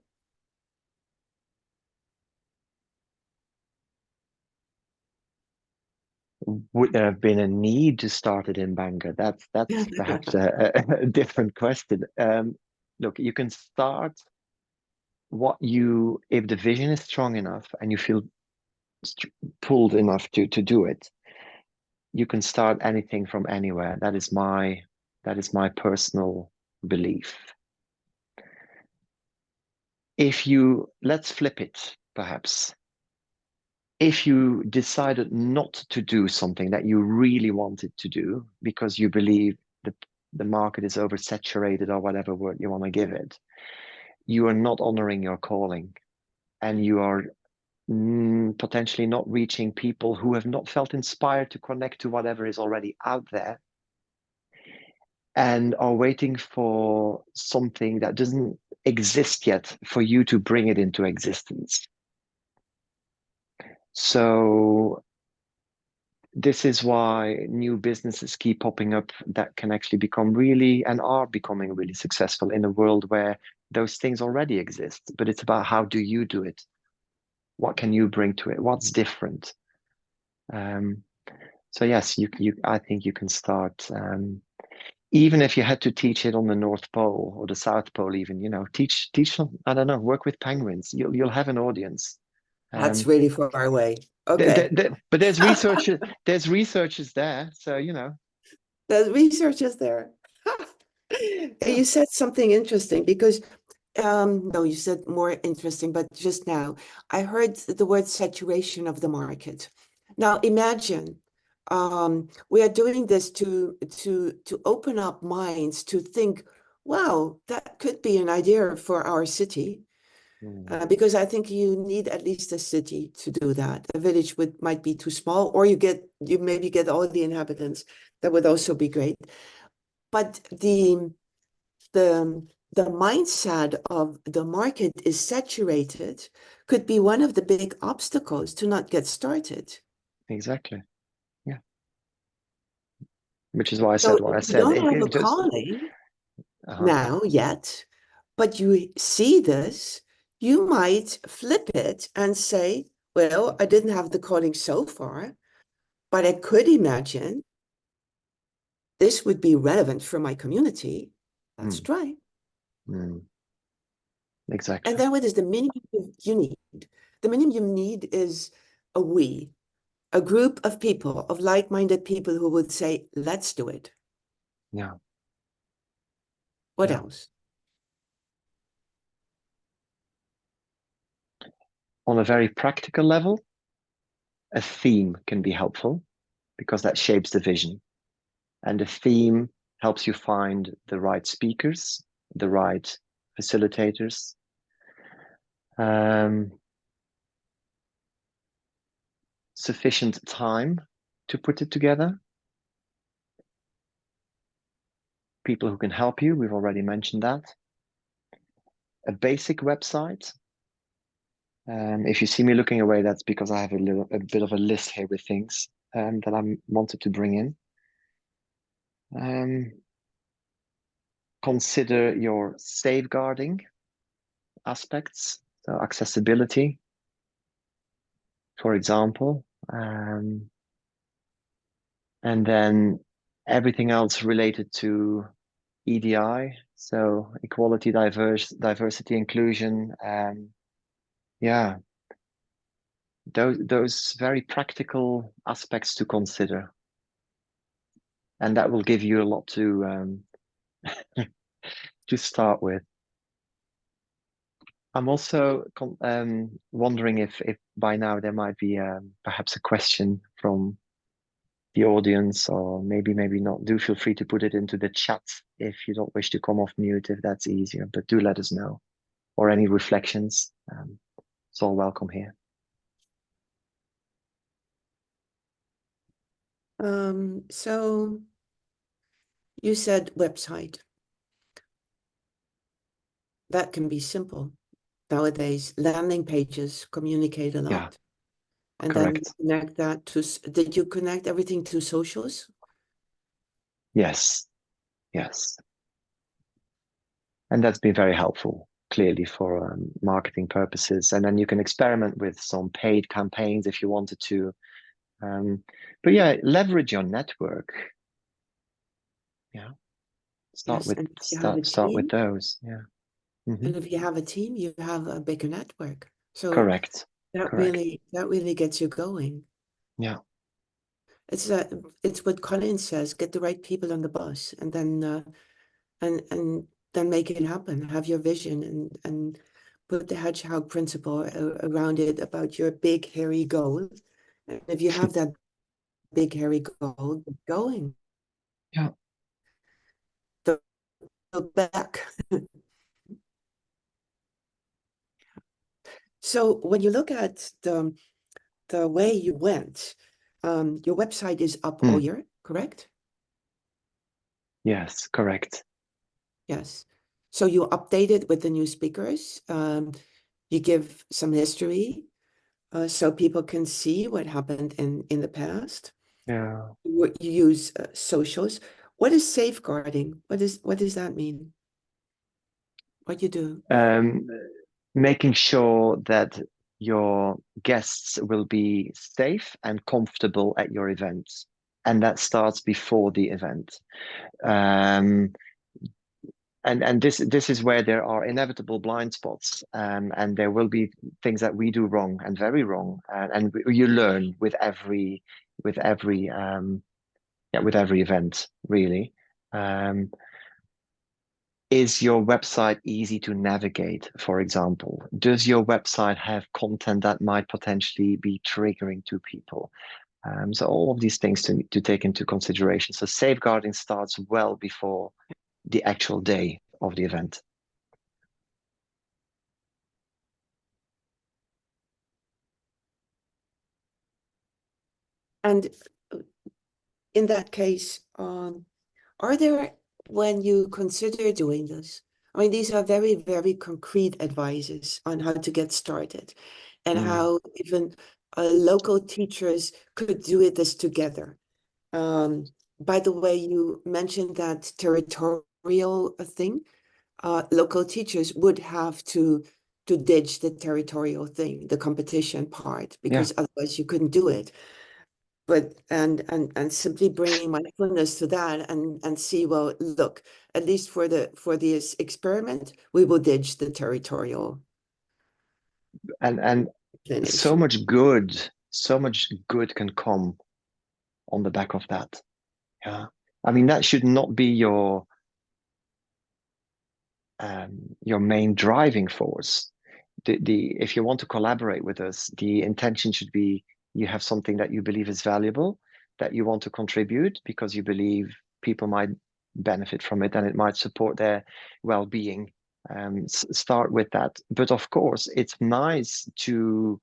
Would there have been a need to start it in Bangor? That's perhaps a different question. Look, you can start if the vision is strong enough and you feel pulled enough to do it. You can start anything from anywhere. That is my personal belief. Let's flip it, perhaps. If you decided not to do something that you really wanted to do because you believe the market is oversaturated, or whatever word you want to give it, you are not honoring your calling, and you are potentially not reaching people who have not felt inspired to connect to whatever is already out there, and are waiting for something that doesn't exist yet for you to bring it into existence. So this is why new businesses keep popping up that can actually become really, and are becoming really successful in a world where those things already exist. But it's about, how do you do it? What can you bring to it? What's different? So yes, I think you can start, even if you had to teach it on the North Pole or the South Pole, even, teach them, I don't know, work with penguins. You'll have an audience.
That's really far away. Okay.
But there's researchers there, so
The research is there.
yeah.
You said something interesting because, no, you said more interesting, but just now I heard the word saturation of the market. Now imagine we are doing this to open up minds to think, wow, that could be an idea for our city. Because I think you need at least a city to do that. A village might be too small, or you maybe get all the inhabitants. That would also be great. But the the mindset of the market is saturated could be one of the big obstacles to not get started.
Exactly. Yeah. Which is why I
So
said what I
if you
said.
don't have
It
a
just
calling
uh-huh.
now yet, but you see this, you might flip it and say, well, I didn't have the calling so far, but I could imagine this would be relevant for my community. Let's
Mm,
try.
mm,
And
exactly.
then what is the minimum you need? The minimum you need is a we, a group of people, of like-minded people who would say, let's do it.
Yeah.
What
Yeah.
else?
On a very practical level, a theme can be helpful because that shapes the vision. And the theme helps you find the right speakers, the right facilitators. Sufficient time to put it together. People who can help you, we've already mentioned that. A basic website. If you see me looking away, that's because I have a bit of a list here with things that I wanted to bring in. Consider your safeguarding aspects, so accessibility, for example, and then everything else related to EDI, so equality, diversity, inclusion. Yeah, those very practical aspects to consider, and that will give you a lot to start with. I'm also wondering if by now there might be perhaps a question from the audience, or maybe not. Do feel free to put it into the chat if you don't wish to come off mute, if that's easier, but do let us know. Or any reflections. It's all welcome here.
So you said website. That can be simple. Nowadays, landing pages communicate a
Yeah,
lot. And then you
correct.
connect that to, did you connect everything to socials?
Yes, yes. And that's been very helpful, clearly, for marketing purposes. And then you can experiment with some paid campaigns if you wanted to. But yeah, leverage your network. Yeah, start
Yes,
with
and if you have a
start with
team,
those. Yeah.
and if you have a team, you have a bigger network. So
Correct. Correct.
That really gets you going.
Yeah.
It's it's what Colin says, get the right people on the bus and then make it happen. Have your vision and put the hedgehog principle around it about your big hairy goal. And if you have that big hairy goal, get going.
Yeah.
Don't look back. So when you look at the way you went, your website is up all
Mm.
year, correct?
Yes, correct.
Yes. So you update it with the new speakers. You give some history so people can see what happened in the past.
Yeah.
You use socials. What is safeguarding? What does that mean? What you do?
Um, Making sure that your guests will be safe and comfortable at your events. And that starts before the event. Um, and this is where there are inevitable blind spots, and there will be things that we do wrong and very wrong, and you learn with every yeah, with every event, really. Um, is your website easy to navigate, for example? Does your website have content that might potentially be triggering to people? So all of these things to take into consideration. So safeguarding starts well before the actual day of the event.
And in that case, are there, when you consider doing this, I mean, these are very, very concrete advices on how to get started and
Mm,
how even local teachers could do it this together. By the way, you mentioned that territorial thing. Local teachers would have to ditch the territorial thing, the competition part,
yeah,
because otherwise you couldn't do it. But and simply bringing mindfulness to that and see, well, look, at least for this experiment, we will ditch the territorial
and
inclination.
so much good can come on the back of that. Yeah, I mean that should not be your main driving force. The if you want to collaborate with us, the intention should be you have something that you believe is valuable, that you want to contribute because you believe people might benefit from it and it might support their well-being. Start with that. But of course, it's nice to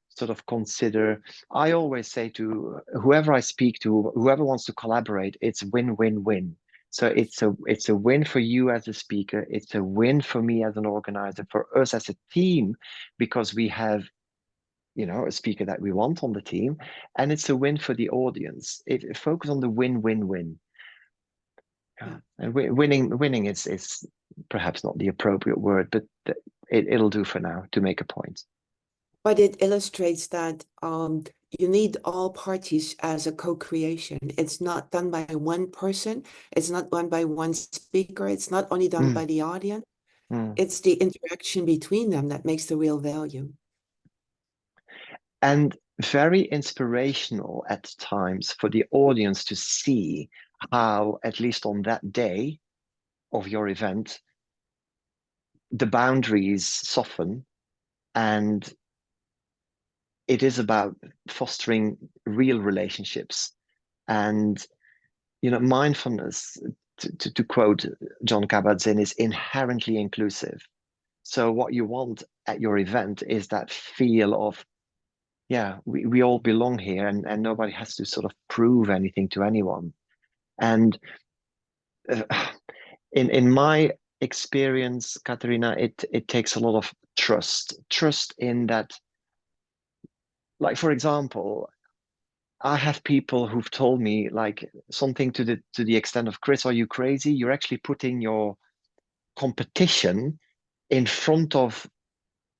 sort of consider. I always say to whoever I speak to, whoever wants to collaborate, it's win-win-win. So it's a win for you as a speaker, it's a win for me as an organizer, for us as a team, because we have, you know, a speaker that we want on the team, and it's a win for the audience. It focus on the win-win-win. Yeah.
Yeah.
And winning is perhaps not the appropriate word, but it'll do for now to make a point.
But it illustrates that you need all parties as a co-creation. It's not done by one person. It's not done by one speaker. It's not only done
Mm,
by the audience.
mm.
It's the interaction between them that makes the real value.
And very inspirational at times for the audience to see how, at least on that day of your event, the boundaries soften, and it is about fostering real relationships. And you know, mindfulness, to quote John Kabat-Zinn, is inherently inclusive. So what you want at your event is that feel of, yeah, we all belong here, and nobody has to sort of prove anything to anyone. And uh, in my experience, Katerina, it takes a lot of trust in that. Like for example, I have people who've told me like something to the extent of, Chris, are you crazy? You're actually putting your competition in front of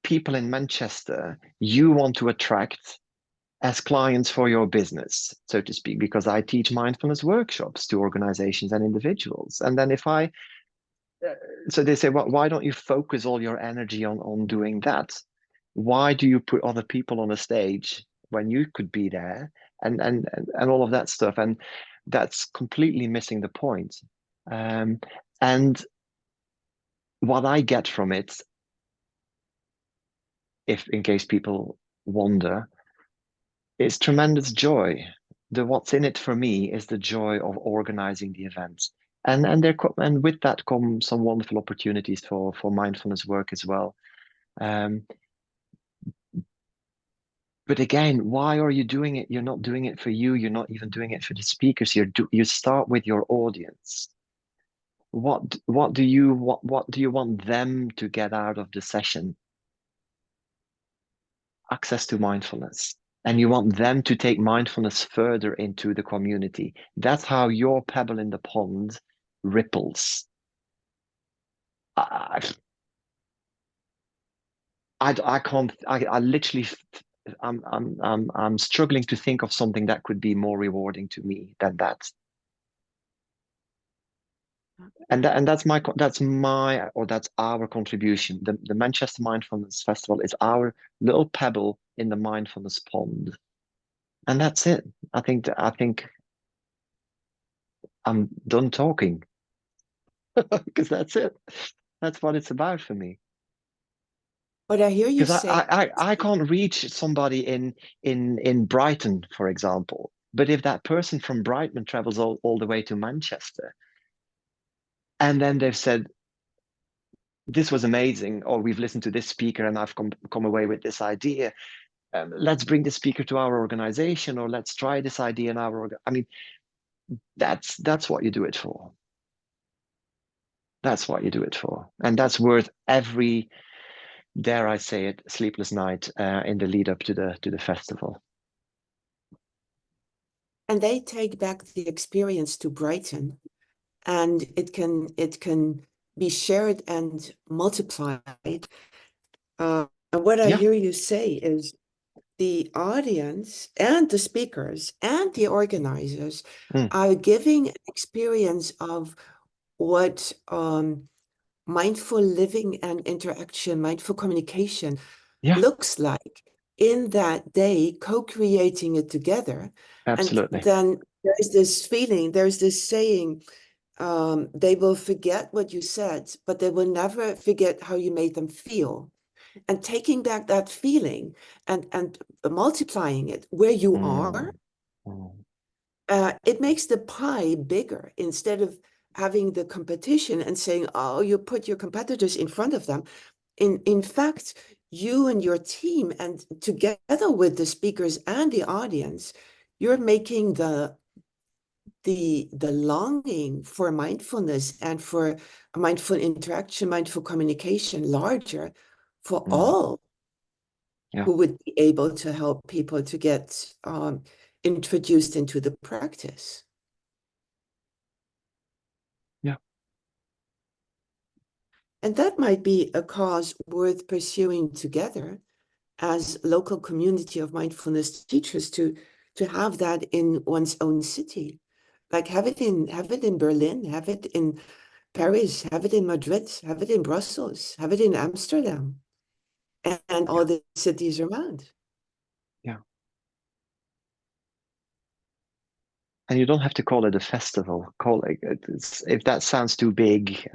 people in Manchester you want to attract as clients for your business, so to speak, because I teach mindfulness workshops to organizations and individuals. And then if I so they say, well, why don't you focus all your energy on doing that? Why do you put other people on a stage when you could be there, and all of that stuff? And that's completely missing the point. And what I get from it, if in case people wonder, is tremendous joy. What's in it for me is the joy of organizing the events. And with that come some wonderful opportunities for mindfulness work as well. Um, but again, why are you doing it? You're not doing it for you. You're not even doing it for the speakers. You start with your audience. What do you want them to get out of the session? Access to mindfulness. And you want them to take mindfulness further into the community. That's how your pebble in the pond ripples. I, I can't. I literally. I'm struggling to think of something that could be more rewarding to me than that. And that's our contribution. The Manchester Mindfulness Festival is our little pebble in the mindfulness pond, and that's it. I think I'm done talking because that's it. That's what it's about for me.
What I hear you
Because
say,
I can't reach somebody in Brighton, for example. But if that person from Brighton travels all the way to Manchester, and then they've said, this was amazing, or we've listened to this speaker and I've come away with this idea. Let's bring the speaker to our organization, or let's try this idea in our I mean, that's what you do it for. That's what you do it for. And that's worth every, dare I say it, sleepless night in the lead up to the festival.
and they take back the experience to Brighton, and it can be shared and multiplied. And what I
Yeah.
hear you say is the audience and the speakers and the organizers
Mm.
are giving an experience of what mindful living and interaction, mindful communication
Yeah,
looks like in that day, co-creating it together. And
absolutely.
then there's this feeling, there's this saying, they will forget what you said, but they will never forget how you made them feel. And taking back that feeling and multiplying it where you are,
Mm. Mm.
it makes the pie bigger instead of having the competition and saying, oh, you put your competitors in front of them. In fact, you and your team, and together with the speakers and the audience, you're making the longing for mindfulness and for mindful interaction, mindful communication larger for
Mm.
all
Yeah,
who would be able to help people to get introduced into the practice.
yeah,
And that might be a cause worth pursuing together as local community of mindfulness teachers to have that in one's own city. Like have it in Berlin, have it in Paris, have it in Madrid, have it in Brussels, have it in Amsterdam, and
yeah,
all the cities around.
yeah. And you don't have to call it a festival. Call it, if that sounds too big,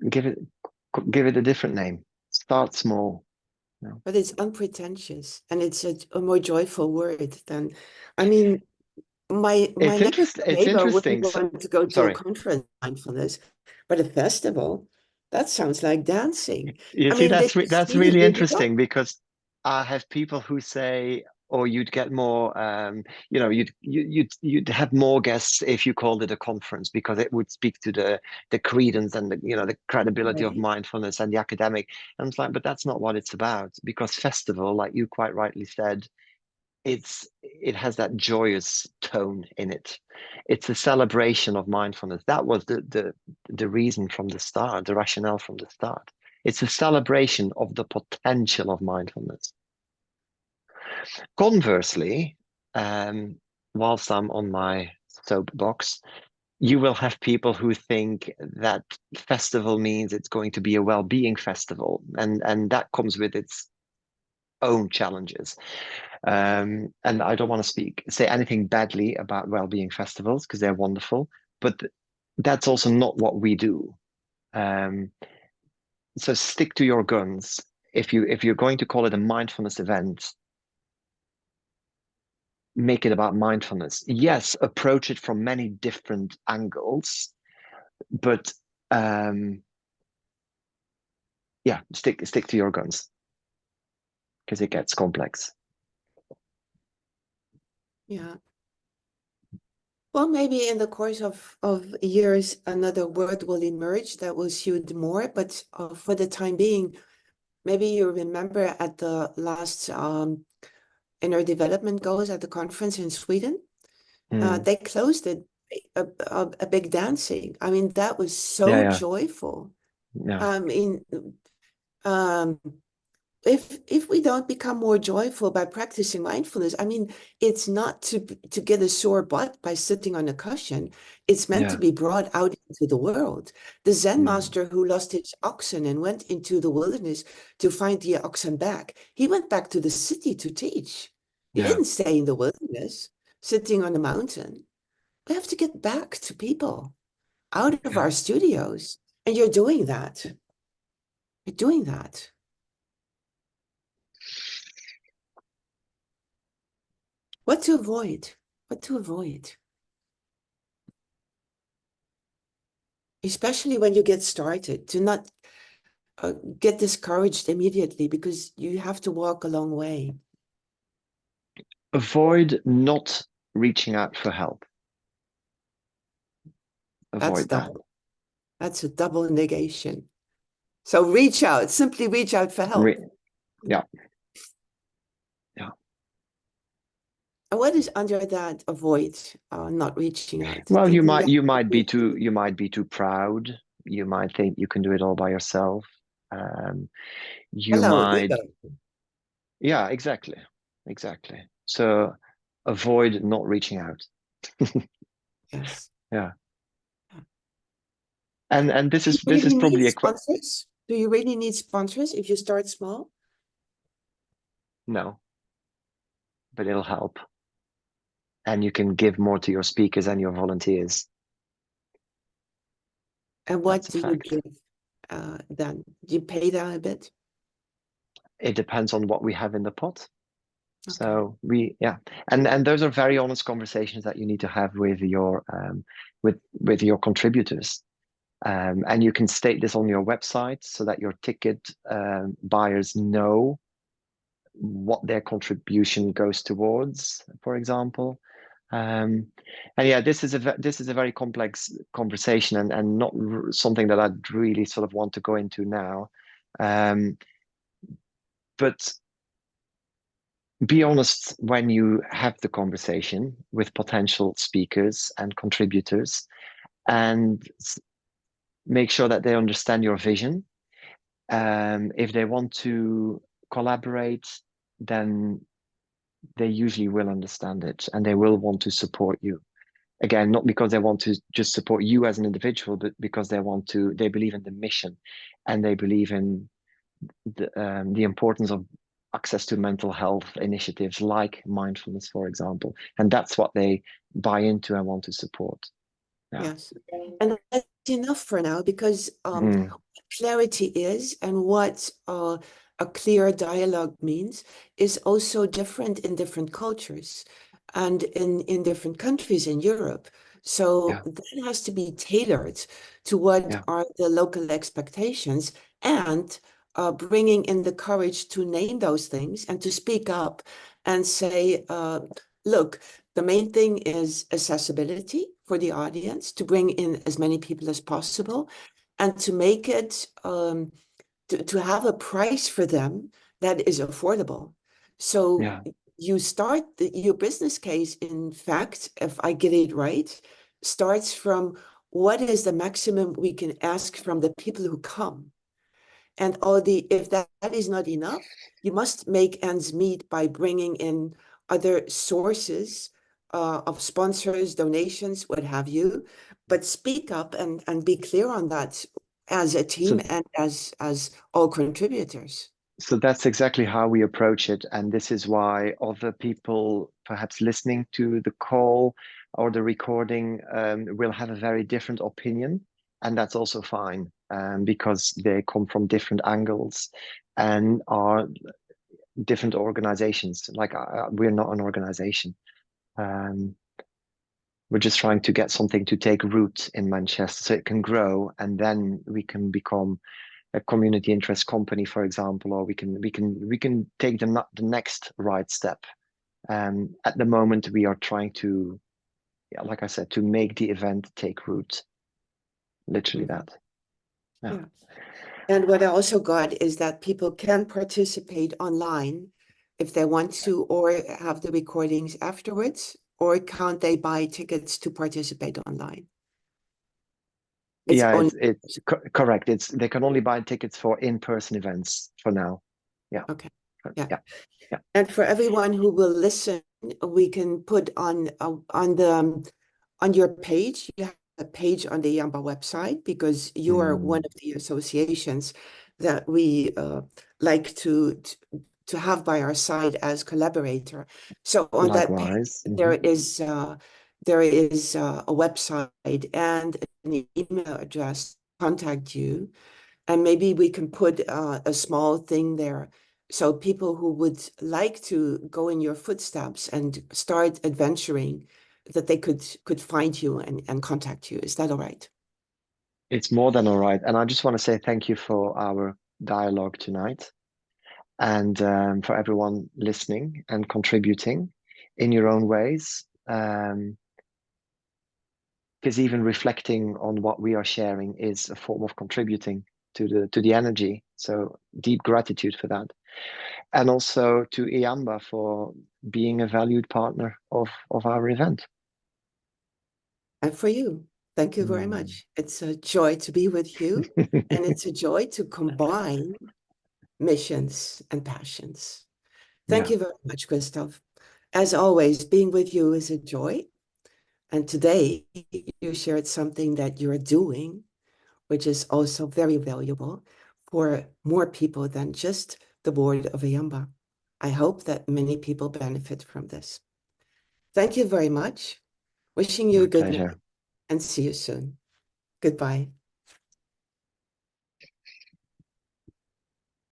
give it give it a different name. Start small. You know.
But it's unpretentious and it's a more joyful word than, I mean, my
It's
next
interesting. It's
neighbor
interesting.
wouldn't
So,
want to go to a
sorry.
conference on mindfulness, but a festival, that sounds like dancing.
You
I
see,
mean, did you
that's
see the
really
video?
interesting because I have people who say, "Oh, you'd get more, you'd have more guests if you called it a conference because it would speak to the credence and the credibility of
Right.
mindfulness and the academic." And it's like, but that's not what it's about because festival, like you quite rightly said, it has that joyous tone in it. It's a celebration of mindfulness. That was the reason from the start, the rationale from the start. It's a celebration of the potential of mindfulness. Conversely, whilst I'm on my soapbox, you will have people who think that festival means it's going to be a well-being festival, and that comes with its own challenges. And I don't want to say anything badly about well-being festivals because they're wonderful, but that's also not what we do. So stick to your guns. If you're going to call it a mindfulness event, make it about mindfulness. Yes, approach it from many different angles, but yeah, stick to your guns because it gets complex.
Yeah. Well, maybe in the course of years, another word will emerge that will suit more. But for the time being, maybe you remember at the last Inner Development Goals at the conference in Sweden, they closed it a big dancing. I mean, that was so
Yeah,
joyful.
yeah,
I mean, um, if we don't become more joyful by practicing mindfulness, I mean, it's not to get a sore butt by sitting on a cushion. It's meant to
yeah,
be brought out into the world. The Zen
mm,
master who lost his oxen and went into the wilderness to find the oxen back, he went back to the city to teach. He
yeah,
didn't stay in the wilderness, sitting on a mountain. We have to get back to people, out of
yeah.
our studios. And you're doing that. You're doing that. What to avoid? What to avoid? Especially when you get started, to not get discouraged immediately because you have to walk a long way.
Avoid not reaching out for help.
That's
Avoid that.
double. That's a double negation. So reach out, simply reach out for help.
Re yeah, yeah.
And what is under that avoid not reaching out?
Well,
Do you have
you might be too proud. You might think you can do it all by yourself. Um, you
hello,
might,
ego?
yeah, exactly, exactly. So avoid not reaching out.
Yes.
Yeah, and
Do you
this is
really need
probably a
sponsors? Do you really need sponsors if you start small?
no, but it'll help, and you can give more to your speakers and your volunteers.
And what
That's a
do you
fact.
give then? Do you pay them a bit?
It depends on what we have in the pot.
Okay.
So yeah, and those are very honest conversations that you need to have with your with your contributors. And you can state this on your website so that your ticket buyers know what their contribution goes towards, for example. And yeah, this is a very complex conversation and not something that I'd really sort of want to go into now. But be honest when you have the conversation with potential speakers and contributors and make sure that they understand your vision. If they want to collaborate, then they usually will understand it and they will want to support you. Again, not because they want to just support you as an individual, but because they believe in the mission and they believe in the importance of access to mental health initiatives like mindfulness, for example. And that's what they buy into and want to support. Yeah.
Yes. And that's enough for now because
Mm.
clarity is and what a clear dialogue means is also different in different cultures and in different countries in Europe. So
Yeah.
that has to be tailored to what
Yeah.
are the local expectations and bringing in the courage to name those things and to speak up and say, look, the main thing is accessibility for the audience, to bring in as many people as possible, and to make it to have a price for them that is affordable. So
Yeah.
you start your business case, in fact, if I get it right, starts from what is the maximum we can ask from the people who come. And if that is not enough, you must make ends meet by bringing in other sources of sponsors, donations, what have you. but speak up and be clear on that as a team
So
and as all contributors.
So that's exactly how we approach it. And this is why other people, perhaps listening to the call or the recording, will have a very different opinion. And that's also fine, because they come from different angles and are different organizations. Like, we're not an organization. Um, we're just trying to get something to take root in Manchester so it can grow, and then we can become a community interest company, for example, or we can take the next right step. At the moment, we are trying to, yeah, like I said, to make the event take root. Literally
Mhm.
that. Yeah.
Yeah. And what I also got is that people can participate online if they want to, or have the recordings afterwards, or can't they buy tickets to participate online? It's
Yeah,
only
correct. They can only buy tickets for in-person events for now. Yeah.
okay. Yeah.
Yeah. Yeah.
And for everyone who will listen, we can put on your page. You have a page on the eamba website because you are one of the associations that we like to have by our side as collaborator. So on that page,
Likewise.
there is a website and an email address to contact you. And maybe we can put a small thing there. So people who would like to go in your footsteps and start adventuring, that they could find you and contact you. Is that all right?
It's more than all right. And I just want to say thank you for our dialogue tonight, and for everyone listening and contributing in your own ways. Because even reflecting on what we are sharing is a form of contributing to the energy. So deep gratitude for that. And also to eamba for being a valued partner of our event.
And for you, thank you very
Mm.
much. It's a joy to be with you, and it's a joy to combine missions and passions. Thank
Yeah,
you very much, Christoph. As always, being with you is a joy. And today you shared something that you're doing, which is also very valuable for more people than just the board of eamba. I hope that many people benefit from this. Thank you very much. Wishing you
my
a good night
pleasure.
and see you soon. Goodbye.